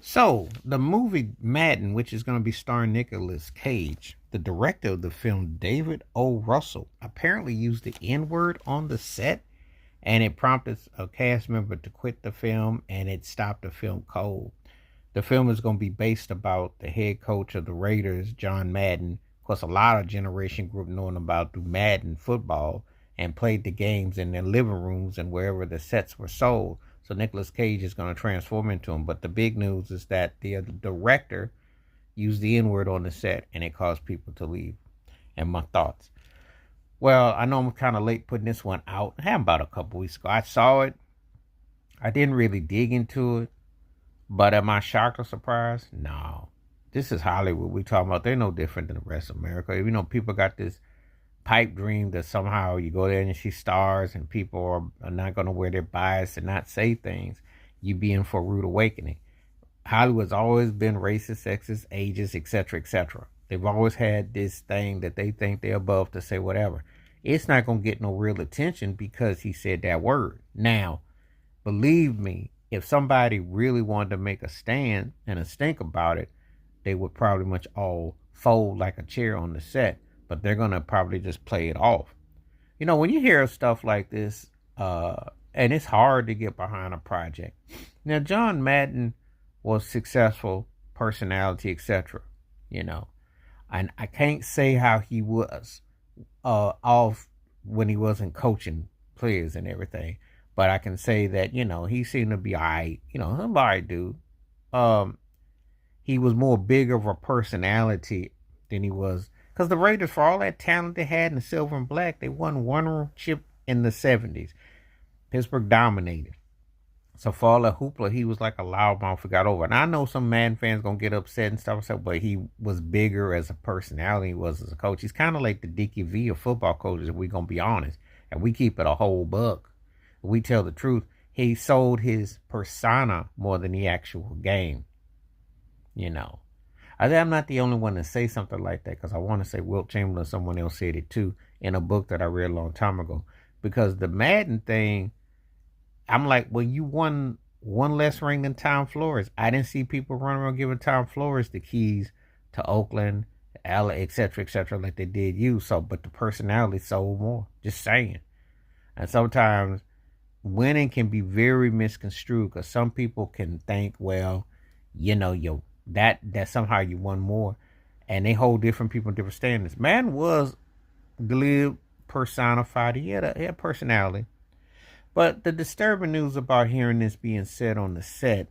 So, the movie Madden, which is going to be starring Nicolas Cage, the director of the film, David O. Russell, apparently used the N word on the set, and it prompted a cast member to quit the film, and it stopped the film cold. The film is going to be based about the head coach of the Raiders, John Madden. Of course, a lot of generation group knowing about through Madden football and played the games in their living rooms and wherever the sets were sold. So Nicolas Cage is going to transform into him. But the big news is that the director used the N word on the set and it caused people to leave. And my thoughts. Well, I know I'm kind of late putting this one out. I had about a couple weeks ago. I saw it. I didn't really dig into it. But am I shocked or surprised? No. This is Hollywood we talking about. They're no different than the rest of America. You know, people got this pipe dream that somehow you go there and you see stars and people are not going to wear their bias and not say things. You be in for a rude awakening. Hollywood's always been racist, sexist, ageist, etc., etc. They've always had this thing that they think they're above to say whatever. It's not going to get no real attention because he said that word. Now, believe me, if somebody really wanted to make a stand and a stink about it, they would probably much all fold like a chair on the set, but they're going to probably just play it off. You know, when you hear stuff like this, and it's hard to get behind a project. Now, John Madden was successful, personality, etc. You know, and I can't say how he was off when he wasn't coaching players and everything. But I can say that, you know, he seemed to be all right. You know, some all right dude. Um, he was more big of a personality than he was. Because the Raiders, for all that talent they had in the silver and black, they won one chip in the 70s. Pittsburgh dominated. So for all that hoopla, he was like a loudmouth who got over. And I know some Madden fans going to get upset and stuff, but he was bigger as a personality he was as a coach. He's kind of like the Dickie V of football coaches, if we're going to be honest. And we keep it a whole buck. We tell the truth. He sold his persona more than the actual game. You know, I'm not the only one to say something like that because I want to say Wilt Chamberlain, someone else said it too in a book that I read a long time ago. Because the Madden thing, I'm like, well, you won one less ring than Tom Flores. I didn't see people running around giving Tom Flores the keys to Oakland, LA, etc., like they did you. So, but the personality sold more. Just saying. And sometimes winning can be very misconstrued because some people can think, well, you know, that somehow you won more, and they hold different people in different standards. Man was the personified. He had personality. But the disturbing news about hearing this being said on the set